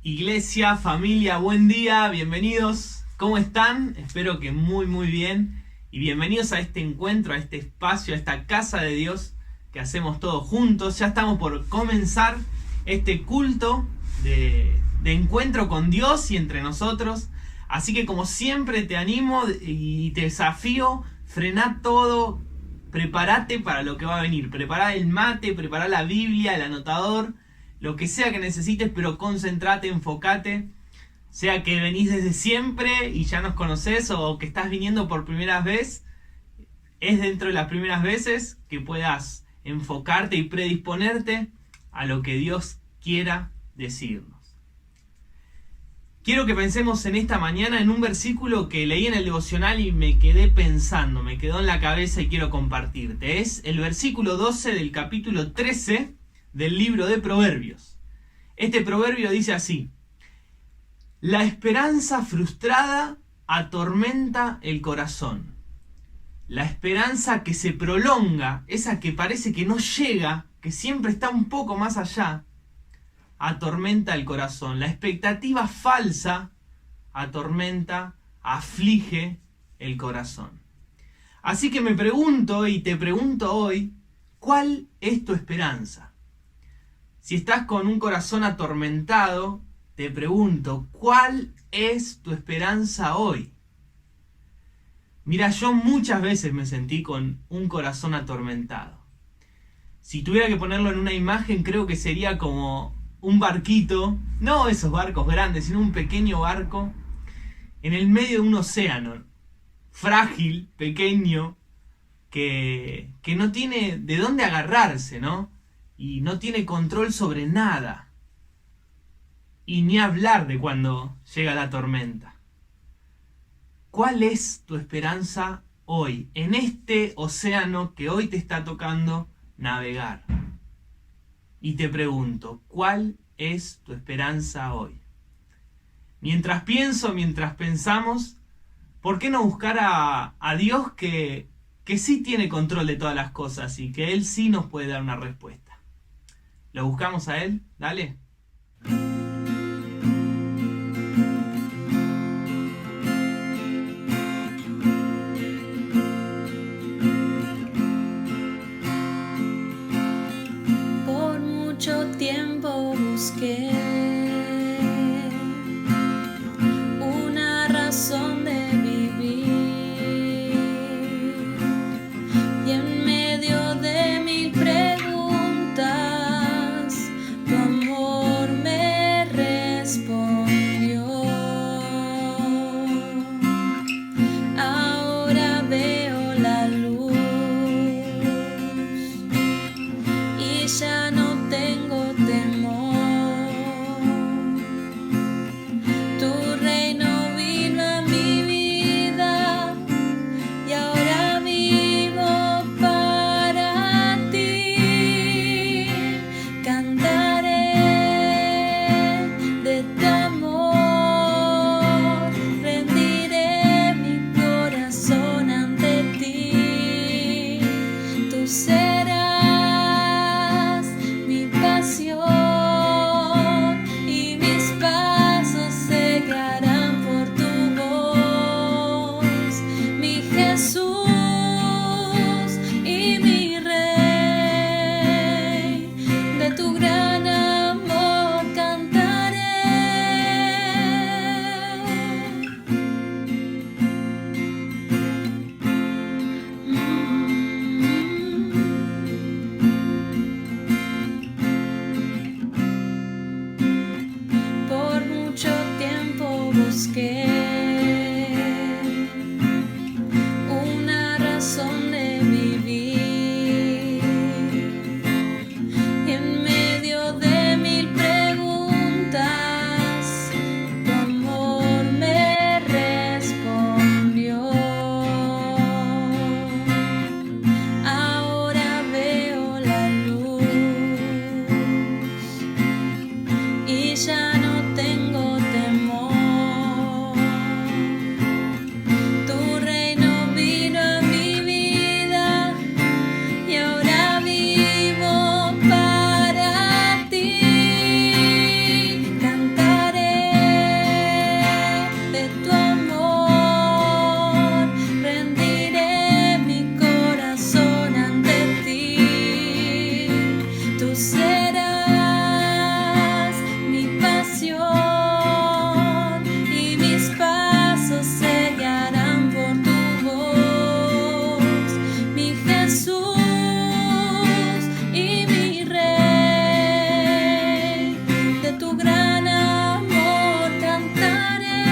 Iglesia, familia, buen día, bienvenidos. ¿Cómo están? Espero que muy bien. Y bienvenidos a este encuentro, a este espacio, a esta casa de Dios que hacemos todos juntos. Ya estamos por comenzar este culto de encuentro con Dios y entre nosotros. Así que como siempre te animo y te desafío, frená todo, prepárate para lo que va a venir. Prepará el mate, prepará la Biblia, el anotador, lo que sea que necesites, pero concentrate, enfocate. Sea que venís desde siempre y ya nos conocés o que estás viniendo por primera vez, es dentro de las primeras veces que puedas enfocarte y predisponerte a lo que Dios quiera decirnos. Quiero que pensemos en esta mañana en un versículo que leí en el devocional y me quedé pensando, me quedó en la cabeza y quiero compartirte. Es el versículo 12 del capítulo 13 del libro de Proverbios. Este proverbio dice así: la esperanza frustrada atormenta el corazón. La esperanza que se prolonga, esa que parece que no llega, que siempre está un poco más allá, atormenta el corazón. La expectativa falsa atormenta, aflige el corazón. Así que me pregunto y te pregunto hoy, ¿cuál es tu esperanza? Si estás con un corazón atormentado, te pregunto, ¿cuál es tu esperanza hoy? Mira, yo muchas veces me sentí con un corazón atormentado. Si tuviera que ponerlo en una imagen, creo que sería como un barquito, no esos barcos grandes, sino un pequeño barco en el medio de un océano, frágil, pequeño, que no tiene de dónde agarrarse, ¿no? Y no tiene control sobre nada. Y ni hablar de cuando llega la tormenta. ¿Cuál es tu esperanza hoy, en este océano que hoy te está tocando navegar? Y te pregunto, ¿cuál es tu esperanza hoy? Mientras pensamos, ¿por qué no buscar a Dios que sí tiene control de todas las cosas y que Él sí nos puede dar una respuesta? ¿Lo buscamos a Él? Dale. Por mucho tiempo busqué una razón de vivir y en medio de mil preguntas tu amor me respondió. Ahora veo la luz y ya no tengo serás mi pasión y mis pasos se guiarán por tu voz, mi Jesús y mi Rey. De tu gran amor cantaré,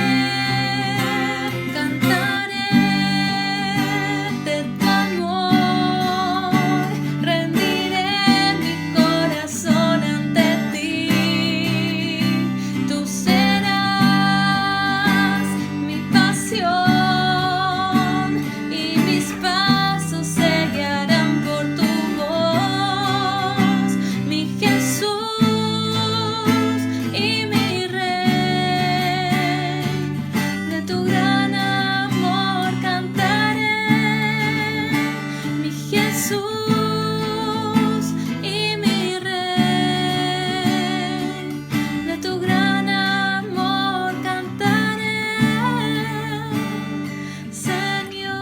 cantaré. De tu amor rendiré mi corazón ante ti. Tú serás mi pasión y mis pasos se guiarán por tu voz, mi Jesús y mi Rey. De tu gran amor cantaré, mi Jesús y mi Rey. De tu gran amor cantaré, Señor.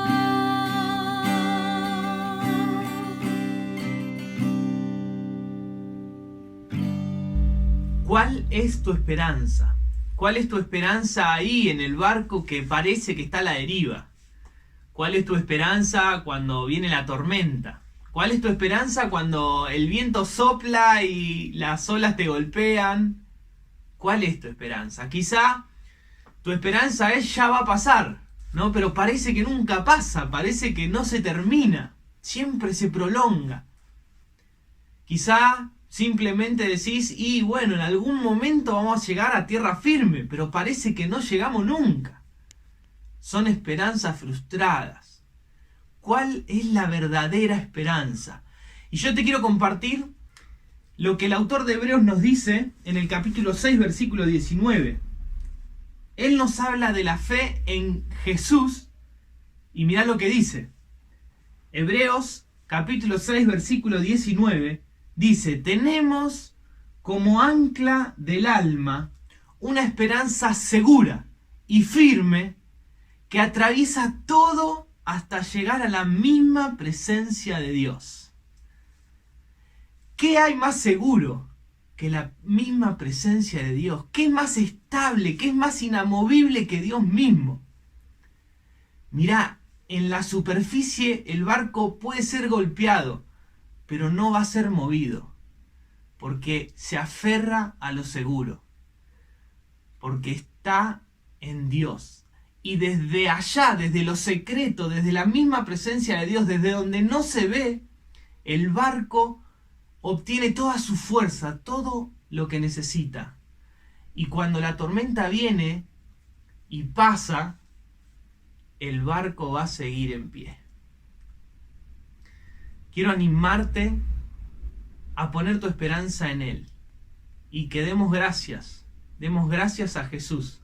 ¿Cuál es tu esperanza? ¿Cuál es tu esperanza ahí en el barco que parece que está a la deriva? ¿Cuál es tu esperanza cuando viene la tormenta? ¿Cuál es tu esperanza cuando el viento sopla y las olas te golpean? ¿Cuál es tu esperanza? Quizá tu esperanza es ya va a pasar, ¿no? Pero parece que nunca pasa, parece que no se termina, siempre se prolonga. Quizá simplemente decís, y bueno, en algún momento vamos a llegar a tierra firme, pero parece que no llegamos nunca. Son esperanzas frustradas. ¿Cuál es la verdadera esperanza? Y yo te quiero compartir lo que el autor de Hebreos nos dice en el capítulo 6, versículo 19. Él nos habla de la fe en Jesús y mirá lo que dice. Hebreos capítulo 6, versículo 19 dice: tenemos como ancla del alma una esperanza segura y firme que atraviesa todo hasta llegar a la misma presencia de Dios. ¿Qué hay más seguro que la misma presencia de Dios? ¿Qué es más estable, qué es más inamovible que Dios mismo? Mirá, en la superficie el barco puede ser golpeado, pero no va a ser movido, porque se aferra a lo seguro, porque está en Dios. Y desde allá, desde lo secreto, desde la misma presencia de Dios, desde donde no se ve, el barco obtiene toda su fuerza, todo lo que necesita. Y cuando la tormenta viene y pasa, el barco va a seguir en pie. Quiero animarte a poner tu esperanza en Él y que demos gracias a Jesús,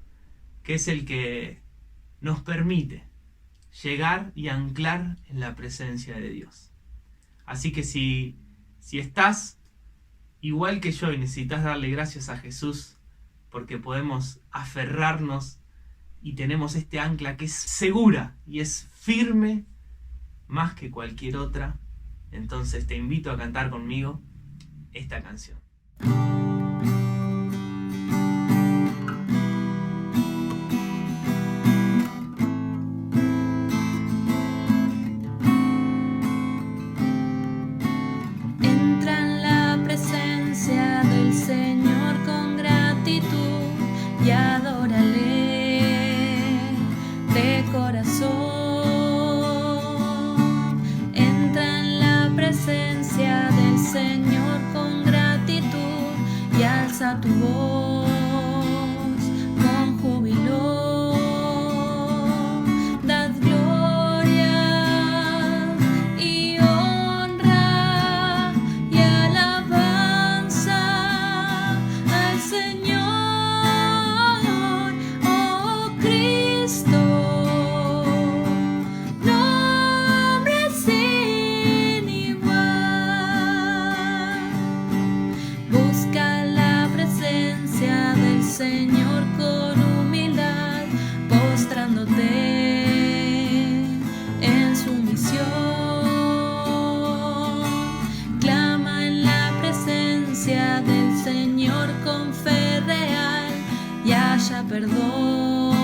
que es el que nos permite llegar y anclar en la presencia de Dios. Así que si estás igual que yo y necesitas darle gracias a Jesús porque podemos aferrarnos y tenemos este ancla que es segura y es firme más que cualquier otra, entonces te invito a cantar conmigo esta canción. Entra en la presencia del Señor con gratitud y adórale de corazón. Entra en la presencia del Señor con gratitud y alza tu voz con júbilo. Dad gloria y honra y alabanza al Señor, oh Cristo, nombre sin igual. Busca la presencia perdón,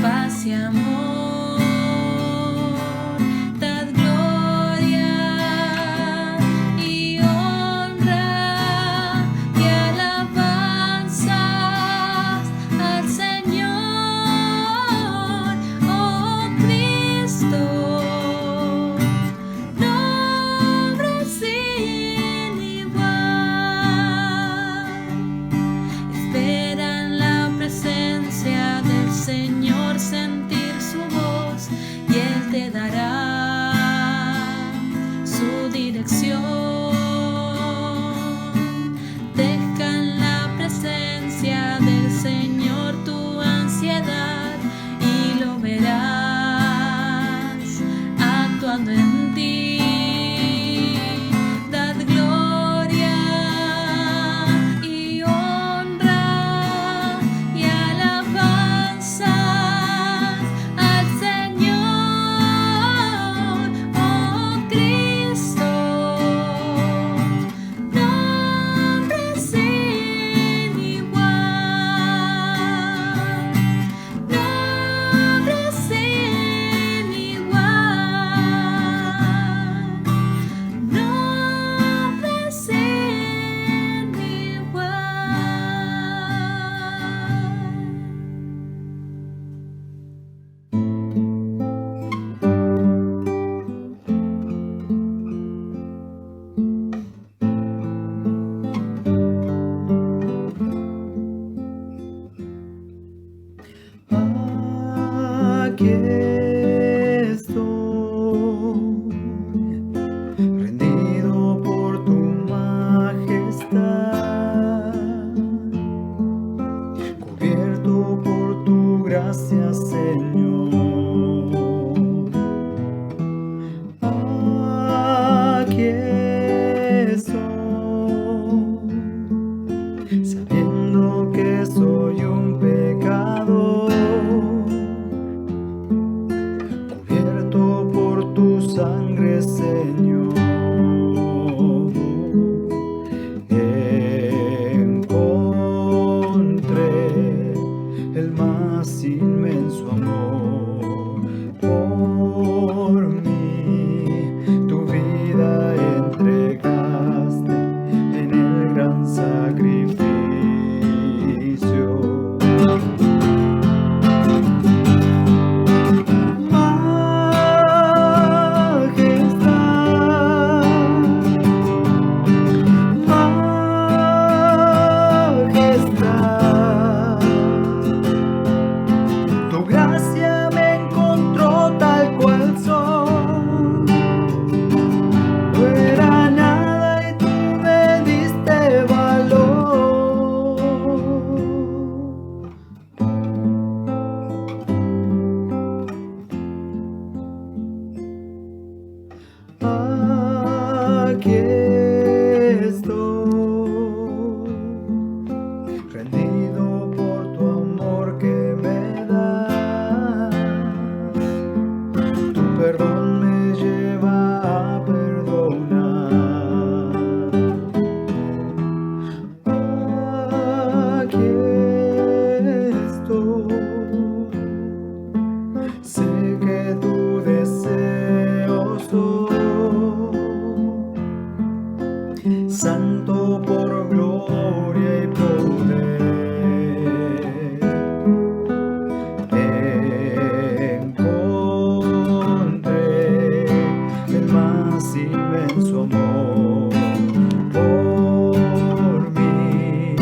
paz y amor. Dad gloria y honra y alabanzas al Señor, oh Cristo. Nombre sin igual. Esperan la presencia del Señor, sentir su voz, y Él te dará su dirección. Deja en la presencia del Señor tu ansiedad y lo verás actuando en ti. Dad gloria y honra y alabanzas al Señor, oh Cristo. Nombre sin igual. Nombre sin igual. Nombre sin Aquí estoy, rendido por tu majestad, cubierto por tu gracia, Señor. Aquí estoy, sabiendo que soy un pecador, cubierto por tu sangre, Señor. Encontré el más inmenso amor por mí. Tu vida entregaste en el gran sacrificio. Tu gracia me encontró tal cual soy. No era nada y tú me diste valor. Aquí estoy, rendido por tu amor que me das. Tu perdón me lleva a perdonar. Aquí estoy, sé que tu deseo soy, santo por gloria y poder. Encontré el más inmenso amor por mí.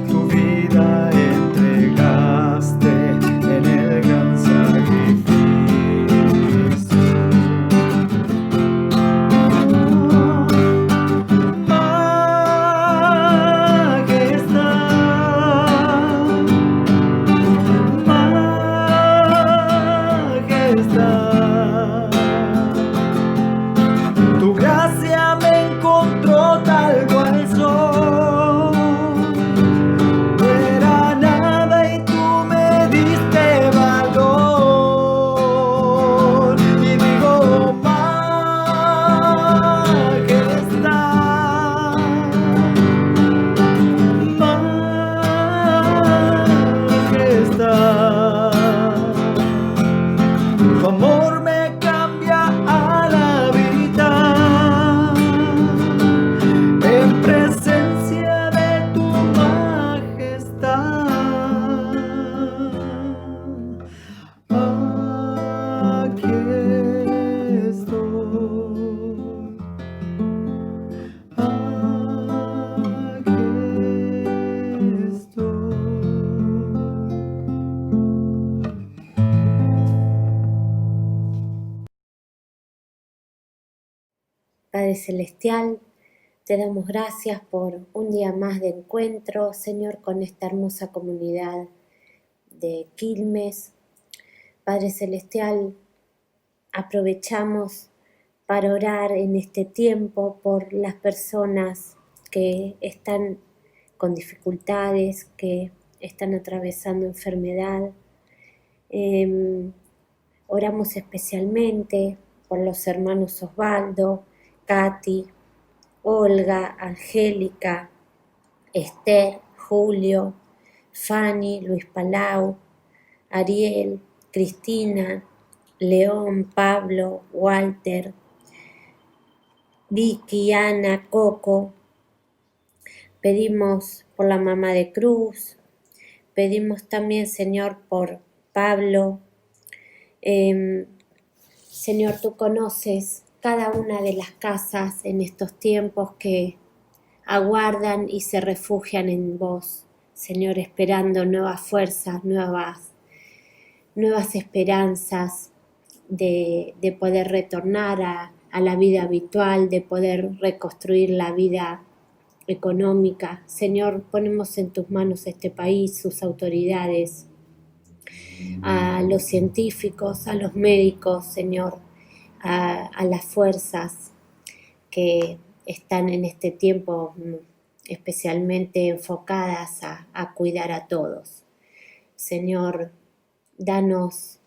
Tu vida entregaste en el gran sacrificio. Majestad, Padre Celestial, te damos gracias por un día más de encuentro, Señor, con esta hermosa comunidad de Quilmes. Padre Celestial, aprovechamos para orar en este tiempo por las personas que están con dificultades, que están atravesando enfermedad. Oramos especialmente por los hermanos Osvaldo, Katy, Olga, Angélica, Esther, Julio, Fanny, Luis Palau, Ariel, Cristina, León, Pablo, Walter, Vicky, Ana, Coco. Pedimos por la mamá de Cruz, pedimos también, Señor, por Pablo. Señor, tú conoces cada una de las casas en estos tiempos que aguardan y se refugian en vos, Señor, esperando nuevas fuerzas, nuevas esperanzas de poder retornar a la vida habitual, de poder reconstruir la vida económica. Señor, ponemos en tus manos este país, sus autoridades, a los científicos, a los médicos, Señor, a las fuerzas que están en este tiempo especialmente enfocadas a cuidar a todos. Señor, danos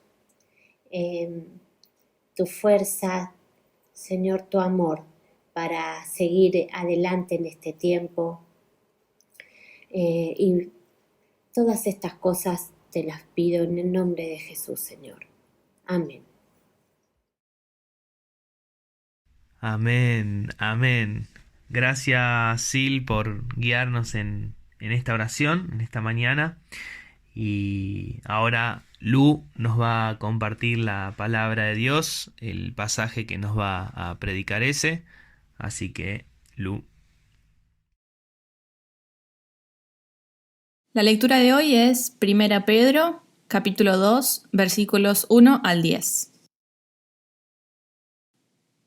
tu fuerza, Señor, tu amor para seguir adelante en este tiempo. Y todas estas cosas te las pido en el nombre de Jesús, Señor. Amén. Amén, amén. Gracias, Sil, por guiarnos en esta oración, en esta mañana. Y ahora Lu nos va a compartir la palabra de Dios, el pasaje que nos va a predicar ese. Así que, Lu. La lectura de hoy es 1 Pedro, capítulo 2, versículos 1 al 10.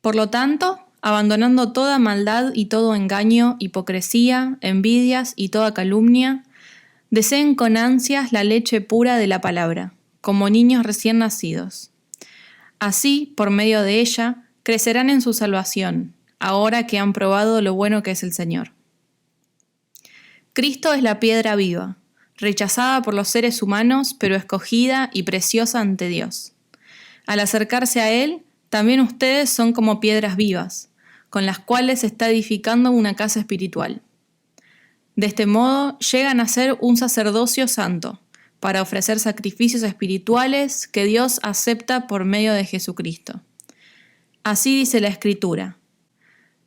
Por lo tanto, abandonando toda maldad y todo engaño, hipocresía, envidias y toda calumnia, deseen con ansias la leche pura de la palabra, como niños recién nacidos. Así, por medio de ella, crecerán en su salvación, ahora que han probado lo bueno que es el Señor. Cristo es la piedra viva, rechazada por los seres humanos, pero escogida y preciosa ante Dios. Al acercarse a Él, también ustedes son como piedras vivas, con las cuales se está edificando una casa espiritual. De este modo, llegan a ser un sacerdocio santo, para ofrecer sacrificios espirituales que Dios acepta por medio de Jesucristo. Así dice la Escritura: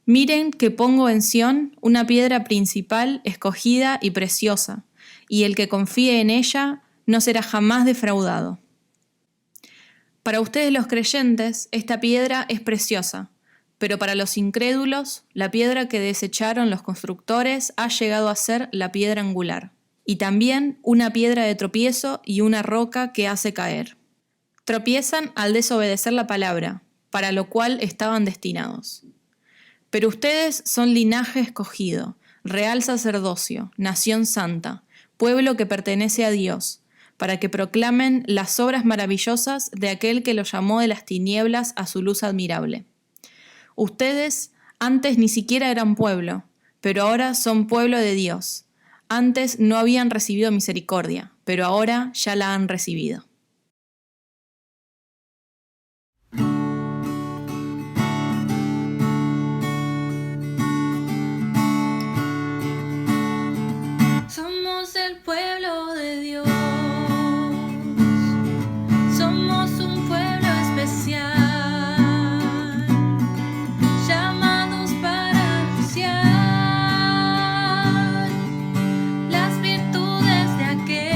miren que pongo en Sión una piedra principal, escogida y preciosa, y el que confíe en ella no será jamás defraudado. Para ustedes los creyentes, esta piedra es preciosa, pero para los incrédulos, la piedra que desecharon los constructores ha llegado a ser la piedra angular, y también una piedra de tropiezo y una roca que hace caer. Tropiezan al desobedecer la palabra, para lo cual estaban destinados. Pero ustedes son linaje escogido, real sacerdocio, nación santa, pueblo que pertenece a Dios, para que proclamen las obras maravillosas de aquel que los llamó de las tinieblas a su luz admirable. Ustedes antes ni siquiera eran pueblo, pero ahora son pueblo de Dios. Antes no habían recibido misericordia, pero ahora ya la han recibido. Somos el pueblo de Dios, somos un pueblo especial, llamados para anunciar las virtudes de aquel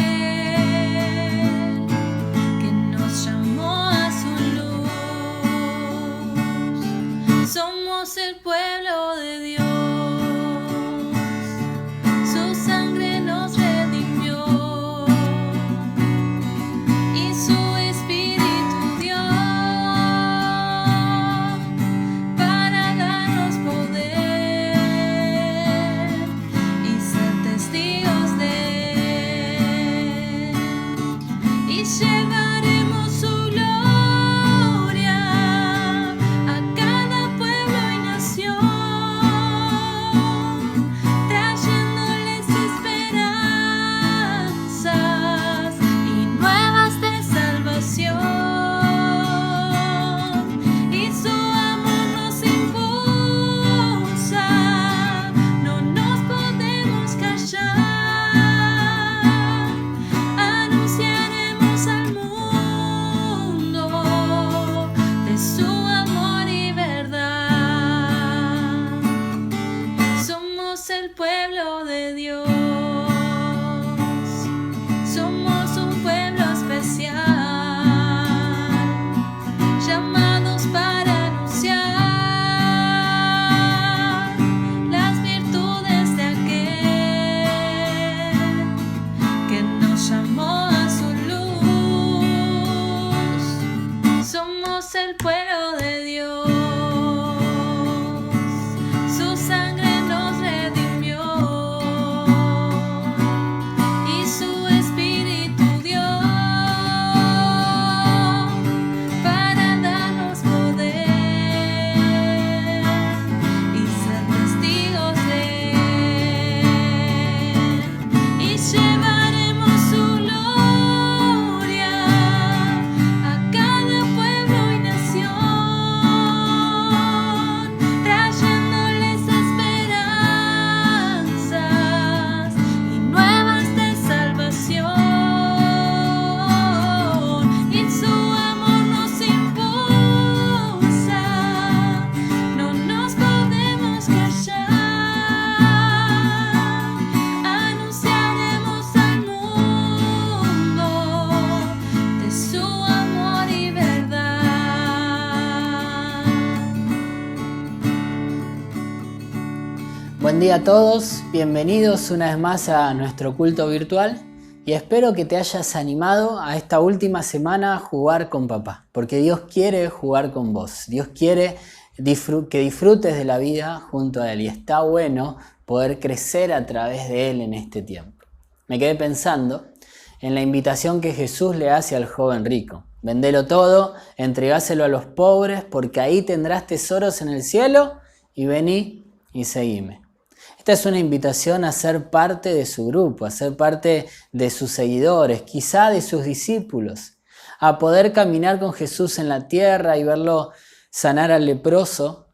pueblo de Dios. Somos un pueblo especial, llamados para anunciar las virtudes de aquel que nos llamó a su luz. Somos el pueblo de Dios. Su sangre nos redimió y su espíritu dio para darnos poder y ser testigos de él. Y llevaremos su gloria a cada pueblo y nación, trayéndoles esperanzas y nuevas de salvación. Y su amor nos impulsa, no nos podemos callar. Anunciaremos al mundo de su amor y verdad. Buen día a todos, bienvenidos una vez más a nuestro culto virtual y espero que te hayas animado a esta última semana a jugar con papá, porque Dios quiere jugar con vos, Dios quiere que disfrutes de la vida junto a Él y está bueno poder crecer a través de Él en este tiempo. Me quedé pensando en la invitación que Jesús le hace al joven rico. Vendelo todo, entregáselo a los pobres, porque ahí tendrás tesoros en el cielo y vení y seguime. Esta es una invitación a ser parte de su grupo, a ser parte de sus seguidores, quizá de sus discípulos, a poder caminar con Jesús en la tierra y verlo sanar al leproso,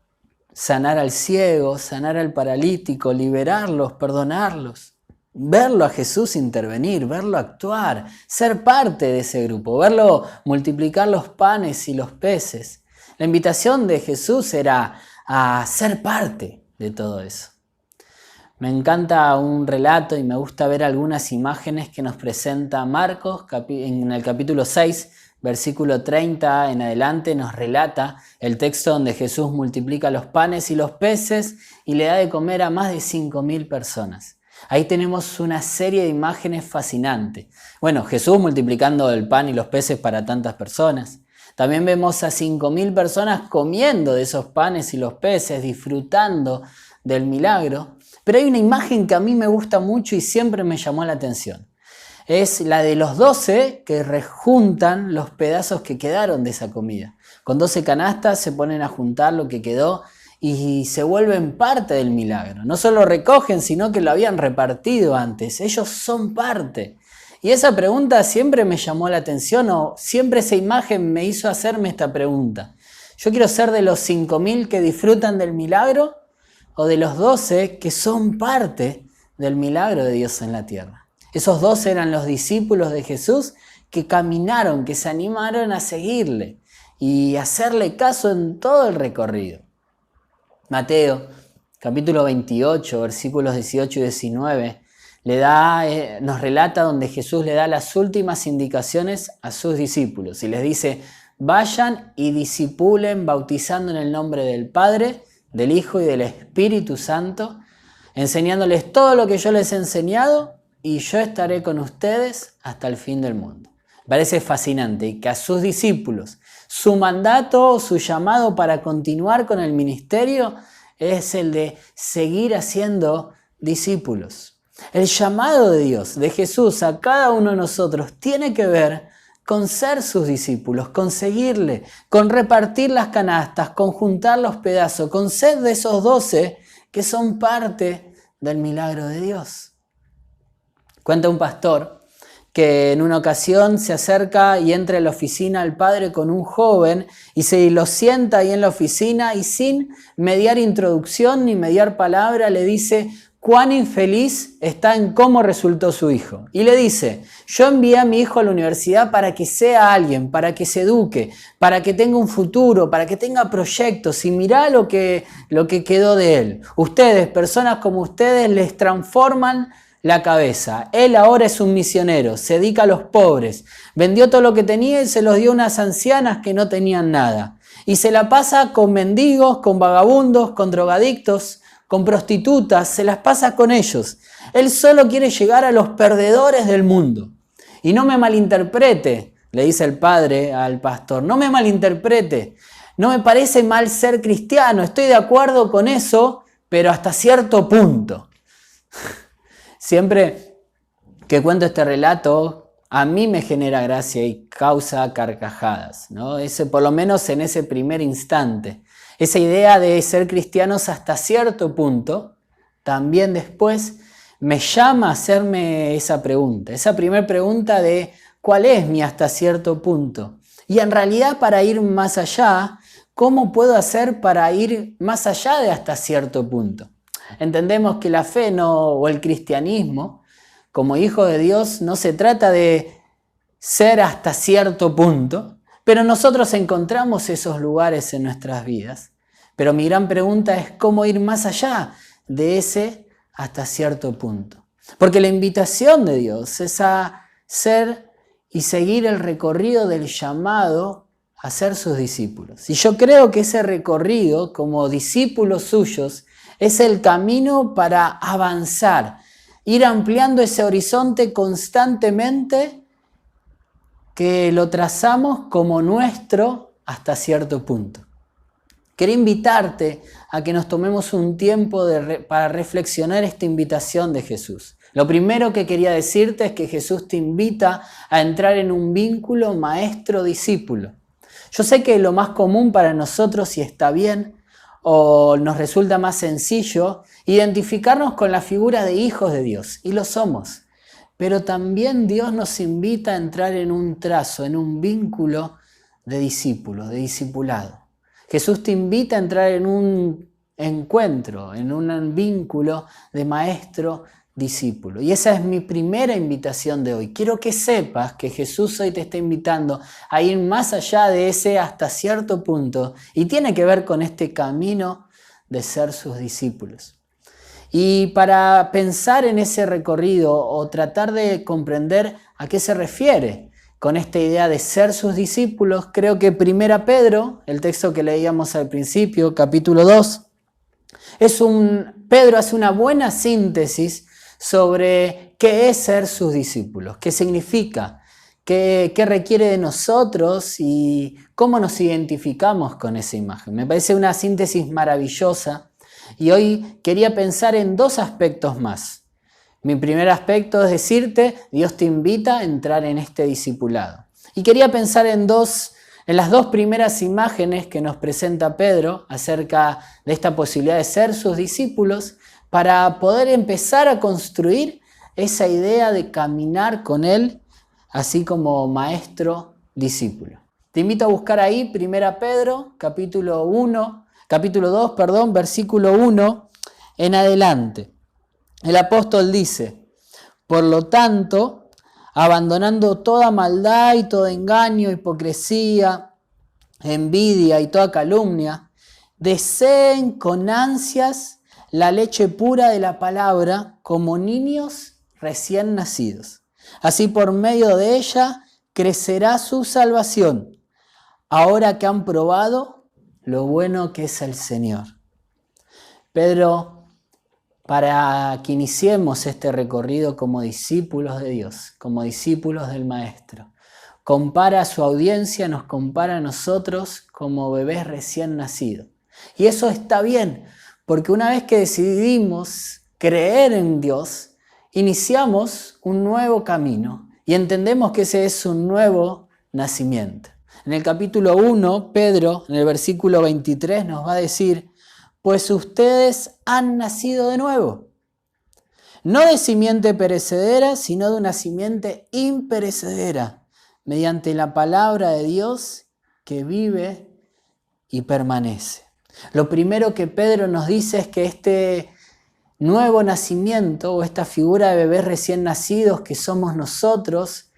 sanar al ciego, sanar al paralítico, liberarlos, perdonarlos, verlo a Jesús intervenir, verlo actuar, ser parte de ese grupo, verlo multiplicar los panes y los peces. La invitación de Jesús era a ser parte de todo eso. Me encanta un relato y me gusta ver algunas imágenes que nos presenta Marcos en el capítulo 6, versículo 30 en adelante, nos relata el texto donde Jesús multiplica los panes y los peces y le da de comer a más de 5.000 personas. Ahí tenemos una serie de imágenes fascinantes. Bueno, Jesús multiplicando el pan y los peces para tantas personas. También vemos a 5.000 personas comiendo de esos panes y los peces, disfrutando del milagro. Pero hay una imagen que a mí me gusta mucho y siempre me llamó la atención. Es la de los 12 que rejuntan los pedazos que quedaron de esa comida. Con 12 canastas se ponen a juntar lo que quedó y se vuelven parte del milagro. No solo recogen, sino que lo habían repartido antes. Ellos son parte. Y esa pregunta siempre me llamó la atención, o siempre esa imagen me hizo hacerme esta pregunta. ¿Yo quiero ser de los 5.000 que disfrutan del milagro o de los 12 que son parte del milagro de Dios en la tierra? Esos 12 eran los discípulos de Jesús que caminaron, que se animaron a seguirle y hacerle caso en todo el recorrido. Mateo, capítulo 28, versículos 18 y 19, nos relata donde Jesús le da las últimas indicaciones a sus discípulos y les dice: vayan y discipulen bautizando en el nombre del Padre, del Hijo y del Espíritu Santo, enseñándoles todo lo que yo les he enseñado, y yo estaré con ustedes hasta el fin del mundo. Parece fascinante que a sus discípulos su mandato, su llamado para continuar con el ministerio es el de seguir haciendo discípulos. El llamado de Dios, de Jesús a cada uno de nosotros tiene que ver con ser sus discípulos, con seguirle, con repartir las canastas, con juntar los pedazos, con ser de esos 12 que son parte del milagro de Dios. Cuenta un pastor que en una ocasión se acerca y entra en la oficina al padre con un joven y se lo sienta ahí en la oficina y sin mediar introducción ni mediar palabra le dice: cuán infeliz está en cómo resultó su hijo. Y le dice, yo envié a mi hijo a la universidad para que sea alguien, para que se eduque, para que tenga un futuro, para que tenga proyectos. Y mirá lo que quedó de él. Ustedes, personas como ustedes, les transforman la cabeza. Él ahora es un misionero, se dedica a los pobres. Vendió todo lo que tenía y se los dio a unas ancianas que no tenían nada. Y se la pasa con mendigos, con vagabundos, con drogadictos, con prostitutas, se las pasa con ellos. Él solo quiere llegar a los perdedores del mundo. Y no me malinterprete, le dice el padre al pastor, no me malinterprete. No me parece mal ser cristiano, estoy de acuerdo con eso, pero hasta cierto punto. Siempre que cuento este relato, a mí me genera gracia y causa carcajadas, ¿no? Por lo menos en ese primer instante. Esa idea de ser cristianos hasta cierto punto, también después me llama a hacerme esa pregunta. Esa primera pregunta de ¿cuál es mi hasta cierto punto? Y en realidad para ir más allá, ¿cómo puedo hacer para ir más allá de hasta cierto punto? Entendemos que la fe o el cristianismo, como hijo de Dios, no se trata de ser hasta cierto punto, pero nosotros encontramos esos lugares en nuestras vidas. Pero mi gran pregunta es cómo ir más allá de ese hasta cierto punto. Porque la invitación de Dios es a ser y seguir el recorrido del llamado a ser sus discípulos. Y yo creo que ese recorrido, como discípulos suyos, es el camino para avanzar, ir ampliando ese horizonte constantemente que lo trazamos como nuestro hasta cierto punto. Quería invitarte a que nos tomemos un tiempo para reflexionar esta invitación de Jesús. Lo primero que quería decirte es que Jesús te invita a entrar en un vínculo maestro-discípulo. Yo sé que lo más común para nosotros, si está bien, o nos resulta más sencillo, identificarnos con la figura de hijos de Dios, y lo somos. Pero también Dios nos invita a entrar en un trazo, en un vínculo de discípulos, de discipulado. Jesús te invita a entrar en un encuentro, en un vínculo de maestro-discípulo. Y esa es mi primera invitación de hoy. Quiero que sepas que Jesús hoy te está invitando a ir más allá de ese hasta cierto punto y tiene que ver con este camino de ser sus discípulos. Y para pensar en ese recorrido o tratar de comprender a qué se refiere con esta idea de ser sus discípulos, creo que 1 Pedro, el texto que leíamos al principio, capítulo 2, Pedro hace una buena síntesis sobre qué es ser sus discípulos, qué significa, qué requiere de nosotros y cómo nos identificamos con esa imagen. Me parece una síntesis maravillosa y hoy quería pensar en dos aspectos más. Mi primer aspecto es decirte, Dios te invita a entrar en este discipulado. Y quería pensar en las dos primeras imágenes que nos presenta Pedro acerca de esta posibilidad de ser sus discípulos para poder empezar a construir esa idea de caminar con Él, así como maestro discípulo. Te invito a buscar ahí 1 Pedro, capítulo 2, versículo 1 en adelante. El apóstol dice, por lo tanto, abandonando toda maldad y todo engaño, hipocresía, envidia y toda calumnia, deseen con ansias la leche pura de la palabra como niños recién nacidos. Así por medio de ella crecerá su salvación, ahora que han probado lo bueno que es el Señor. Pedro, para que iniciemos este recorrido como discípulos de Dios, como discípulos del Maestro, compara a su audiencia, nos compara a nosotros como bebés recién nacidos. Y eso está bien, porque una vez que decidimos creer en Dios, iniciamos un nuevo camino y entendemos que ese es un nuevo nacimiento. En el capítulo 1, Pedro, en el versículo 23, nos va a decir, pues ustedes han nacido de nuevo, no de simiente perecedera, sino de una simiente imperecedera, mediante la palabra de Dios que vive y permanece. Lo primero que Pedro nos dice es que este nuevo nacimiento o esta figura de bebés recién nacidos que somos nosotros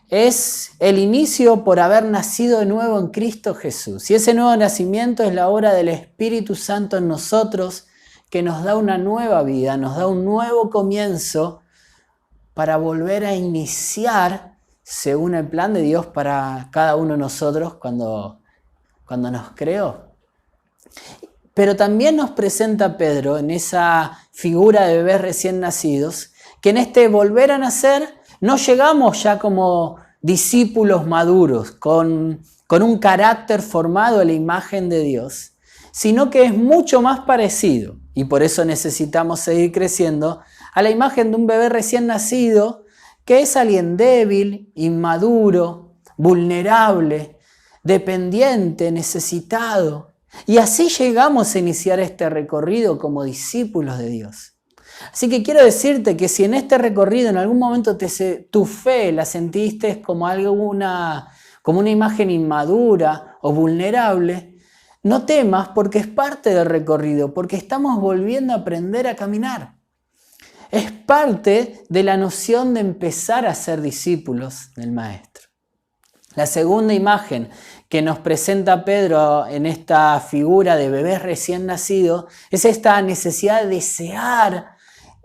es el inicio por haber nacido de nuevo en Cristo Jesús. Y ese nuevo nacimiento es la obra del Espíritu Santo en nosotros que nos da una nueva vida, nos da un nuevo comienzo para volver a iniciar según el plan de Dios para cada uno de nosotros cuando nos creó. Pero también nos presenta Pedro en esa figura de bebés recién nacidos, que en este volver a nacer no llegamos ya como discípulos maduros, con un carácter formado a la imagen de Dios, sino que es mucho más parecido, y por eso necesitamos seguir creciendo, a la imagen de un bebé recién nacido, que es alguien débil, inmaduro, vulnerable, dependiente, necesitado. Y así llegamos a iniciar este recorrido como discípulos de Dios. Así que quiero decirte que si en este recorrido en algún momento tu fe la sentiste como una imagen inmadura o vulnerable, no temas porque es parte del recorrido, porque estamos volviendo a aprender a caminar. Es parte de la noción de empezar a ser discípulos del Maestro. La segunda imagen que nos presenta Pedro en esta figura de bebés recién nacidos es esta necesidad de desear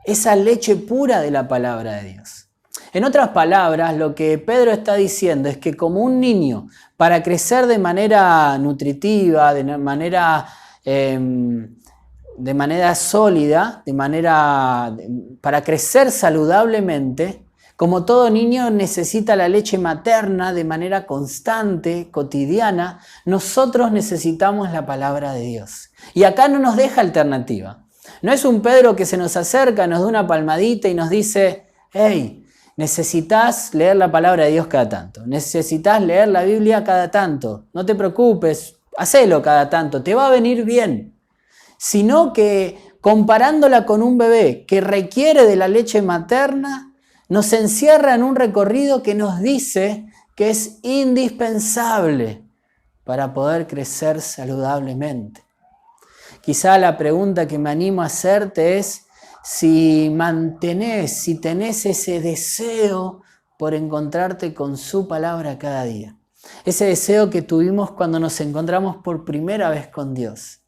esa leche pura de la palabra de Dios. En otras palabras, lo que Pedro está diciendo es que como un niño, para crecer de manera nutritiva, de manera sólida, para crecer saludablemente, como todo niño necesita la leche materna de manera constante, cotidiana, nosotros necesitamos la palabra de Dios. Y acá no nos deja alternativa. No es un Pedro que se nos acerca, nos da una palmadita y nos dice, hey, necesitas leer la palabra de Dios cada tanto, necesitas leer la Biblia cada tanto, no te preocupes, hacelo cada tanto, te va a venir bien. Sino que comparándola con un bebé que requiere de la leche materna, nos encierra en un recorrido que nos dice que es indispensable para poder crecer saludablemente. Quizá la pregunta que me animo a hacerte es si tenés ese deseo por encontrarte con su palabra cada día. Ese deseo que tuvimos cuando nos encontramos por primera vez con Dios.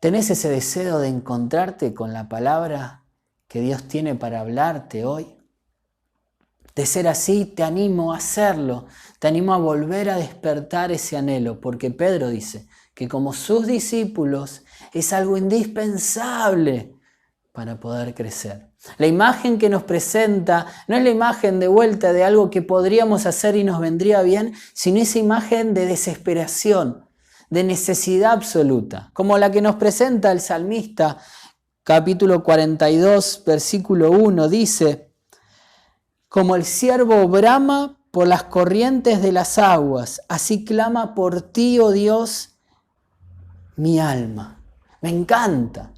¿Tenés ese deseo de encontrarte con la palabra que Dios tiene para hablarte hoy? De ser así, te animo a hacerlo, te animo a volver a despertar ese anhelo, porque Pedro dice que como sus discípulos es algo indispensable para poder crecer. La imagen que nos presenta no es la imagen de vuelta de algo que podríamos hacer y nos vendría bien, sino esa imagen de desesperación, de necesidad absoluta, como la que nos presenta el salmista. Capítulo 42, versículo 1, dice, como el ciervo brama por las corrientes de las aguas, así clama por ti, oh Dios, mi alma. Me encanta.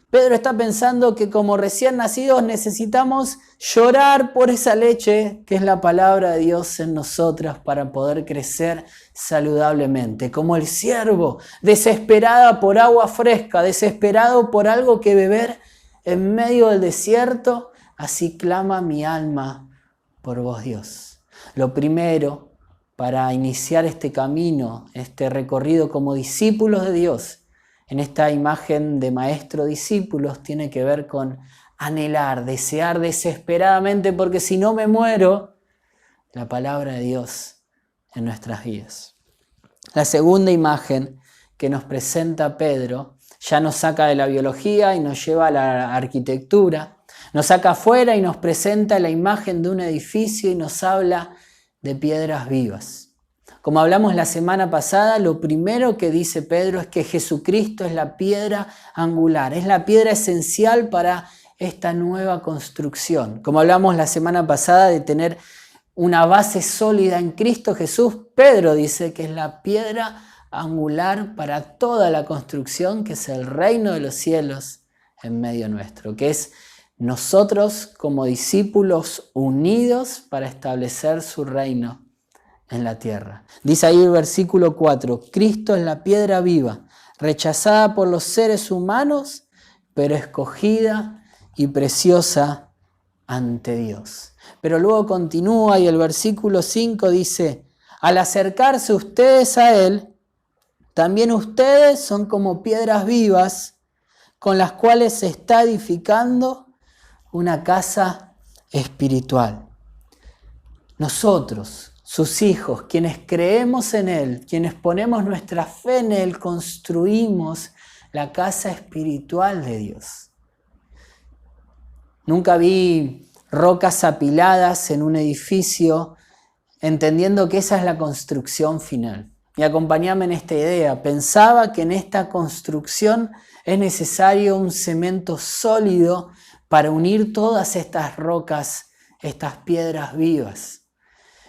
Pedro está pensando que como recién nacidos necesitamos llorar por esa leche que es la palabra de Dios en nosotras para poder crecer saludablemente. Como el ciervo, desesperada por agua fresca, desesperado por algo que beber en medio del desierto, así clama mi alma por vos, Dios. Lo primero para iniciar este camino, este recorrido como discípulos de Dios, en esta imagen de maestro-discípulos, tiene que ver con anhelar, desear desesperadamente, porque si no me muero, la palabra de Dios en nuestras vidas. La segunda imagen que nos presenta Pedro ya nos saca de la biología y nos lleva a la arquitectura, nos saca afuera y nos presenta la imagen de un edificio y nos habla de piedras vivas. Como hablamos la semana pasada, lo primero que dice Pedro es que Jesucristo es la piedra angular, es la piedra esencial para esta nueva construcción. Como hablamos la semana pasada de tener una base sólida en Cristo Jesús, Pedro dice que es la piedra angular para toda la construcción, que es el reino de los cielos en medio nuestro, que es nosotros como discípulos unidos para establecer su reino en la tierra. Dice ahí el versículo 4, Cristo es la piedra viva, rechazada por los seres humanos, pero escogida y preciosa ante Dios. Pero luego continúa y el versículo 5 dice: al acercarse ustedes a Él, también ustedes son como piedras vivas con las cuales se está edificando una casa espiritual. Nosotros, sus hijos, quienes creemos en Él, quienes ponemos nuestra fe en Él, construimos la casa espiritual de Dios. Nunca vi rocas apiladas en un edificio entendiendo que esa es la construcción final. Y acompáñame en esta idea. Pensaba que en esta construcción es necesario un cemento sólido para unir todas estas rocas, estas piedras vivas.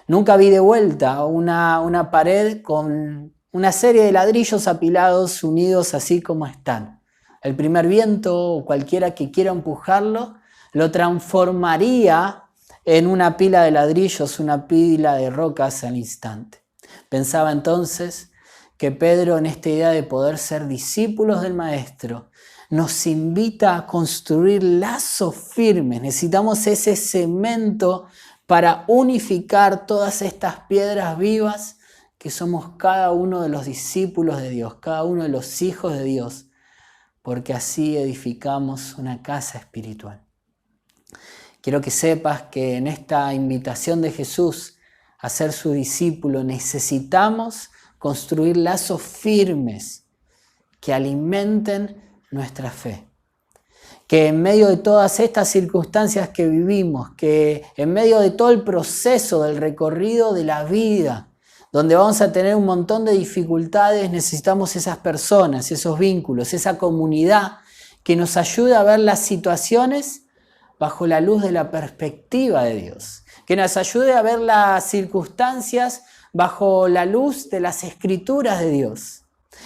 Nunca vi de vuelta una pared con una serie de ladrillos apilados unidos así como están. El primer viento o cualquiera que quiera empujarlo lo transformaría en una pila de ladrillos, una pila de rocas al instante. Pensaba entonces que Pedro, en esta idea de poder ser discípulos del Maestro, nos invita a construir lazos firmes. Necesitamos ese cemento para unificar todas estas piedras vivas que somos cada uno de los discípulos de Dios, cada uno de los hijos de Dios, porque así edificamos una casa espiritual. Quiero que sepas que en esta invitación de Jesús a ser su discípulo necesitamos construir lazos firmes que alimenten nuestra fe. Que en medio de todas estas circunstancias que vivimos, que en medio de todo el proceso del recorrido de la vida, donde vamos a tener un montón de dificultades, necesitamos esas personas, esos vínculos, esa comunidad que nos ayude a ver las situaciones bajo la luz de la perspectiva de Dios, que nos ayude a ver las circunstancias bajo la luz de las Escrituras de Dios.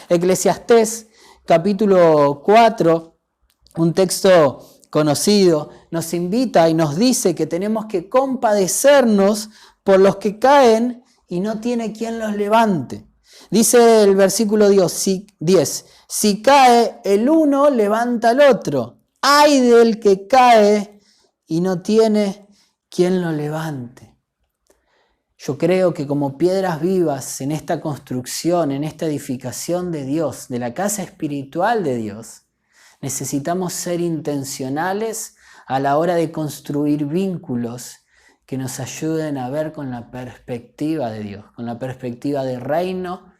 Eclesiastés, capítulo 4, un texto conocido, nos invita y nos dice que tenemos que compadecernos por los que caen y no tiene quien los levante. Dice el versículo 10, si cae el uno, levanta al otro. Ay del que cae y no tiene quien lo levante. Yo creo que como piedras vivas en esta construcción, en esta edificación de Dios, de la casa espiritual de Dios, necesitamos ser intencionales a la hora de construir vínculos que nos ayuden a ver con la perspectiva de Dios, con la perspectiva de reino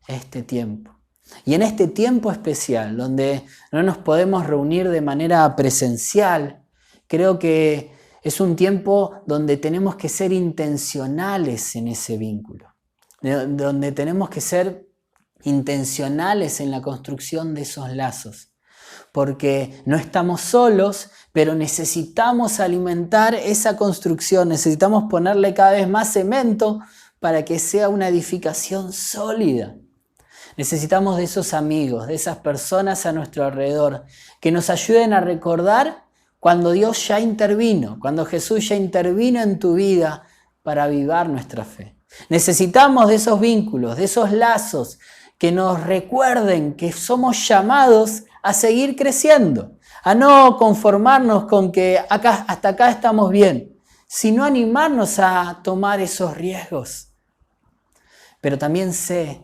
este tiempo. Y en este tiempo especial, donde no nos podemos reunir de manera presencial, creo que es un tiempo donde tenemos que ser intencionales en ese vínculo, donde tenemos que ser intencionales en la construcción de esos lazos, porque no estamos solos, pero necesitamos alimentar esa construcción, necesitamos ponerle cada vez más cemento para que sea una edificación sólida. Necesitamos de esos amigos, de esas personas a nuestro alrededor, que nos ayuden a recordar cuando Dios ya intervino, cuando Jesús ya intervino en tu vida para avivar nuestra fe. Necesitamos de esos vínculos, de esos lazos que nos recuerden que somos llamados a seguir creciendo, a no conformarnos con que hasta acá estamos bien, sino animarnos a tomar esos riesgos. Pero también sé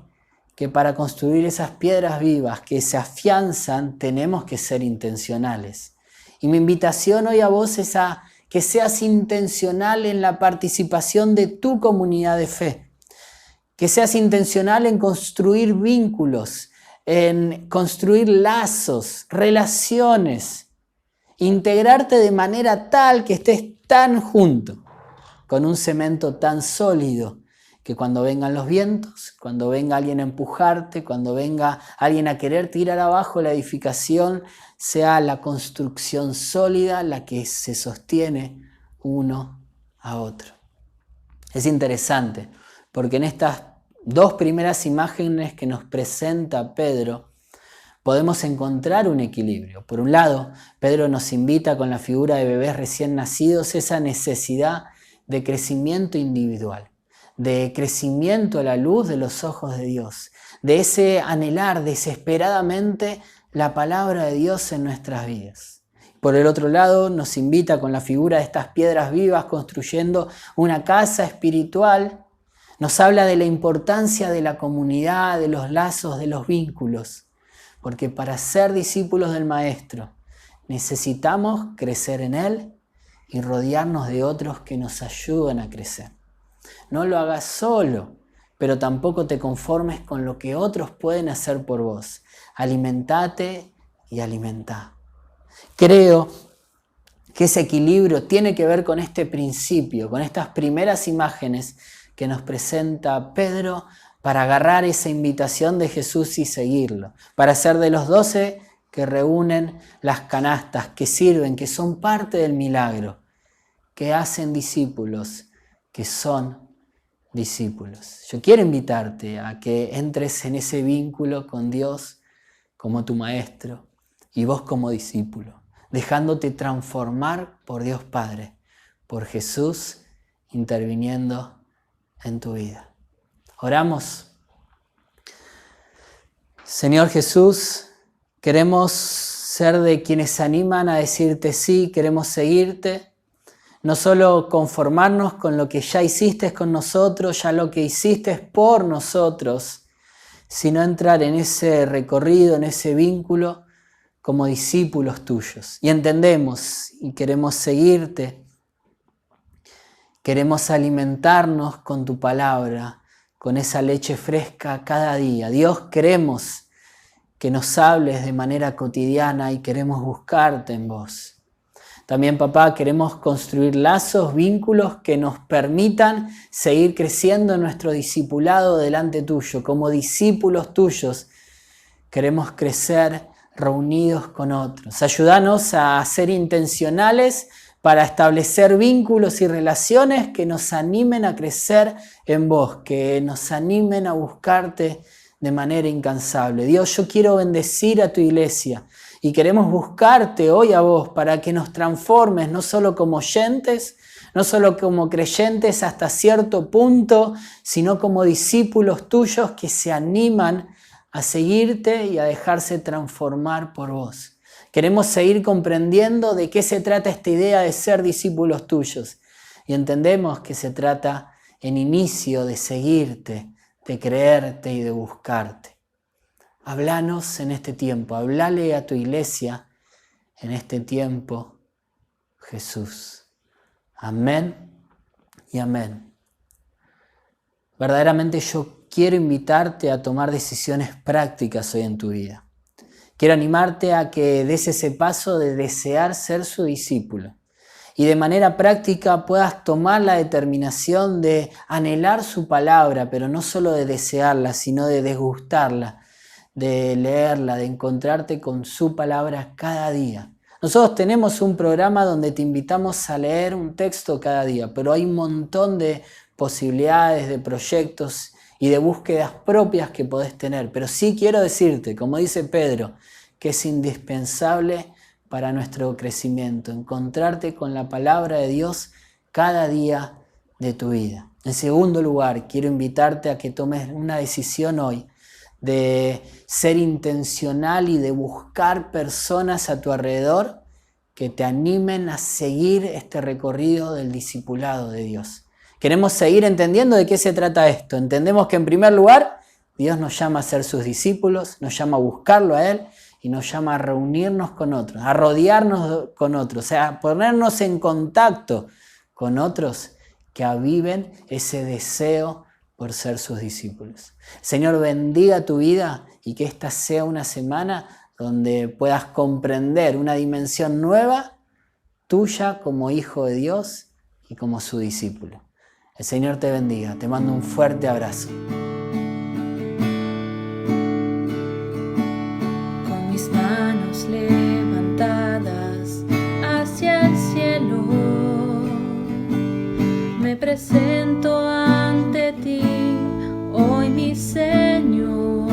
que para construir esas piedras vivas que se afianzan tenemos que ser intencionales. Y mi invitación hoy a vos es a que seas intencional en la participación de tu comunidad de fe. Que seas intencional en construir vínculos, en construir lazos, relaciones. Integrarte de manera tal que estés tan junto, con un cemento tan sólido, que cuando vengan los vientos, cuando venga alguien a empujarte, cuando venga alguien a querer tirar abajo la edificación, sea la construcción sólida la que se sostiene uno a otro. Es interesante, porque en estas dos primeras imágenes que nos presenta Pedro, podemos encontrar un equilibrio. Por un lado, Pedro nos invita con la figura de bebés recién nacidos, esa necesidad de crecimiento individual, de crecimiento a la luz de los ojos de Dios, de ese anhelar desesperadamente la palabra de Dios en nuestras vidas. Por el otro lado, nos invita con la figura de estas piedras vivas construyendo una casa espiritual. Nos habla de la importancia de la comunidad, de los lazos, de los vínculos. Porque para ser discípulos del Maestro necesitamos crecer en Él y rodearnos de otros que nos ayuden a crecer. No lo hagas solo, pero tampoco te conformes con lo que otros pueden hacer por vos. Alimentate y alimentá. Creo que ese equilibrio tiene que ver con este principio, con estas primeras imágenes que nos presenta Pedro para agarrar esa invitación de Jesús y seguirlo, para ser de los 12 que reúnen las canastas, que sirven, que son parte del milagro, que hacen discípulos, que son discípulos. Yo quiero invitarte a que entres en ese vínculo con Dios como tu maestro y vos como discípulo, dejándote transformar por Dios Padre, por Jesús interviniendo en tu vida. Oramos. Señor Jesús, queremos ser de quienes se animan a decirte sí, queremos seguirte. No solo conformarnos con lo que ya hiciste con nosotros, ya lo que hiciste por nosotros, sino entrar en ese recorrido, en ese vínculo como discípulos tuyos. Y entendemos y queremos seguirte, queremos alimentarnos con tu palabra, con esa leche fresca cada día. Dios, queremos que nos hables de manera cotidiana y queremos buscarte en vos. También, papá, queremos construir lazos, vínculos que nos permitan seguir creciendo en nuestro discipulado delante tuyo. Como discípulos tuyos, queremos crecer reunidos con otros. Ayúdanos a ser intencionales para establecer vínculos y relaciones que nos animen a crecer en vos, que nos animen a buscarte de manera incansable. Dios, yo quiero bendecir a tu iglesia y queremos buscarte hoy a vos para que nos transformes, no solo como oyentes, no solo como creyentes hasta cierto punto, sino como discípulos tuyos que se animan a seguirte y a dejarse transformar por vos. Queremos seguir comprendiendo de qué se trata esta idea de ser discípulos tuyos. Y entendemos que se trata en inicio de seguirte, de creerte y de buscarte. Háblanos en este tiempo, háblale a tu iglesia en este tiempo, Jesús. Amén y amén. Verdaderamente yo quiero invitarte a tomar decisiones prácticas hoy en tu vida. Quiero animarte a que des ese paso de desear ser su discípulo y de manera práctica puedas tomar la determinación de anhelar su palabra, pero no solo de desearla, sino de degustarla, de leerla, de encontrarte con su palabra cada día. Nosotros tenemos un programa donde te invitamos a leer un texto cada día, pero hay un montón de posibilidades, de proyectos y de búsquedas propias que podés tener. Pero sí quiero decirte, como dice Pedro, que es indispensable para nuestro crecimiento, encontrarte con la palabra de Dios cada día de tu vida. En segundo lugar, quiero invitarte a que tomes una decisión hoy de ser intencional y de buscar personas a tu alrededor que te animen a seguir este recorrido del discipulado de Dios. Queremos seguir entendiendo de qué se trata esto. Entendemos que en primer lugar, Dios nos llama a ser sus discípulos, nos llama a buscarlo a Él y nos llama a reunirnos con otros, a rodearnos con otros, o sea, a ponernos en contacto con otros que aviven ese deseo por ser sus discípulos. Señor, bendiga tu vida y que esta sea una semana donde puedas comprender una dimensión nueva tuya como hijo de Dios y como su discípulo. El Señor te bendiga, te mando un fuerte abrazo. Con mis manos levantadas hacia el cielo, me presento ante ti, hoy mi Señor,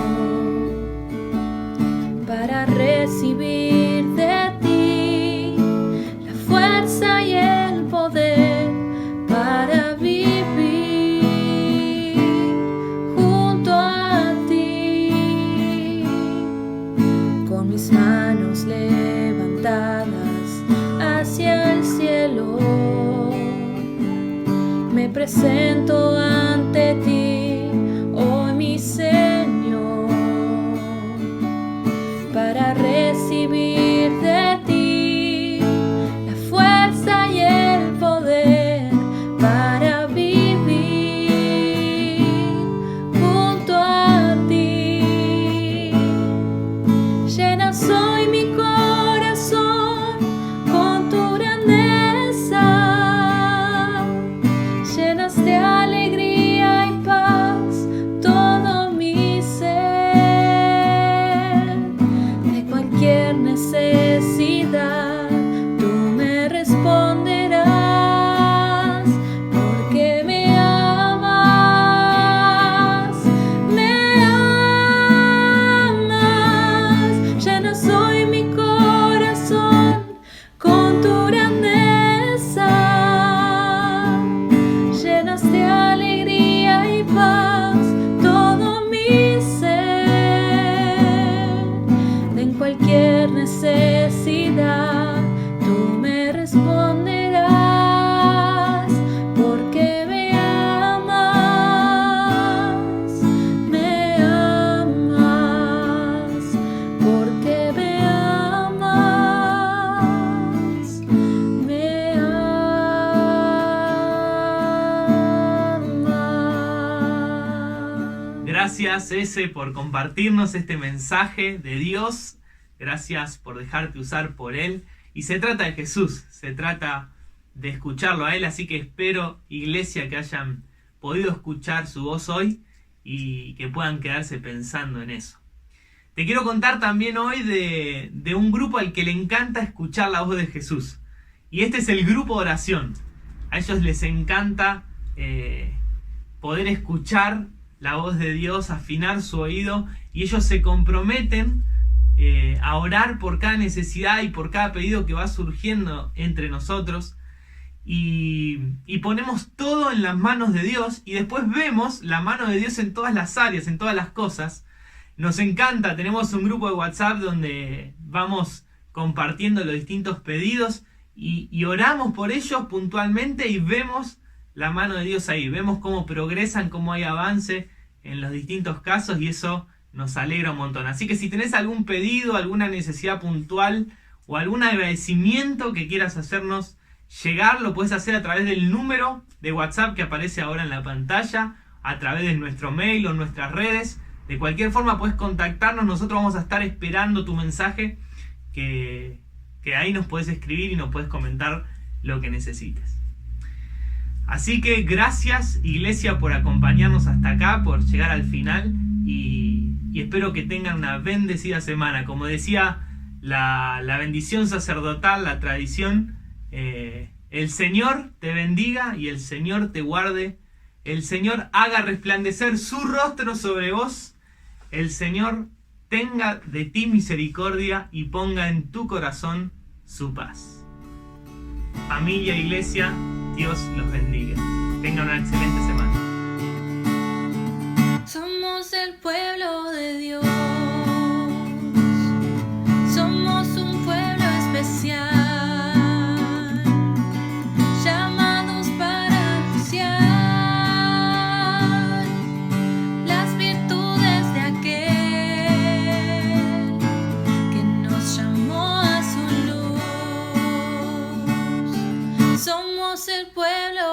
para recibir de ti la fuerza y el poder para vivir junto a ti. Con mis me presento ante ti, oh mi Señor, para recibir de ti la fuerza y el poder para vivir junto a ti. Llena soy mi corazón con tu grandeza, llenas de alegría y paz todo mi ser. De cualquier necesidad tú me responderás, porque me amas, me amas. Llena soy mi corazón con tu grandeza, llenas de alegría y paz todo mi ser. En cualquier necesidad tú me responderás, porque me amas, porque me amas, me amas. Gracias, Ese, por compartirnos este mensaje de Dios. Gracias por dejarte usar por Él. Y se trata de Jesús, se trata de escucharlo a Él. Así que espero, iglesia, que hayan podido escuchar su voz hoy y que puedan quedarse pensando en eso. Te quiero contar también hoy de un grupo al que le encanta escuchar la voz de Jesús. Y este es el grupo de oración. A ellos les encanta poder escuchar la voz de Dios, afinar su oído, y ellos se comprometen a orar por cada necesidad y por cada pedido que va surgiendo entre nosotros, y ponemos todo en las manos de Dios, y después vemos la mano de Dios en todas las áreas, en todas las cosas. Nos encanta, tenemos un grupo de WhatsApp donde vamos compartiendo los distintos pedidos y oramos por ellos puntualmente, y vemos la mano de Dios ahí, vemos cómo progresan, cómo hay avance en los distintos casos, y eso nos alegra un montón. Así que si tenés algún pedido, alguna necesidad puntual o algún agradecimiento que quieras hacernos llegar, lo puedes hacer a través del número de WhatsApp que aparece ahora en la pantalla, a través de nuestro mail o nuestras redes. De cualquier forma puedes contactarnos, nosotros vamos a estar esperando tu mensaje, que ahí nos puedes escribir y nos puedes comentar lo que necesites. Así que gracias, iglesia, por acompañarnos hasta acá, por llegar al final, y espero que tengan una bendecida semana. Como decía la bendición sacerdotal, la tradición, el Señor te bendiga y el Señor te guarde, el Señor haga resplandecer su rostro sobre vos, el Señor tenga de ti misericordia y ponga en tu corazón su paz. Familia, iglesia, Dios los bendiga. Tengan una excelente semana. Somos el pueblo de Dios, somos un pueblo especial, llamados para anunciar las virtudes de aquel que nos llamó a su luz. Somos el pueblo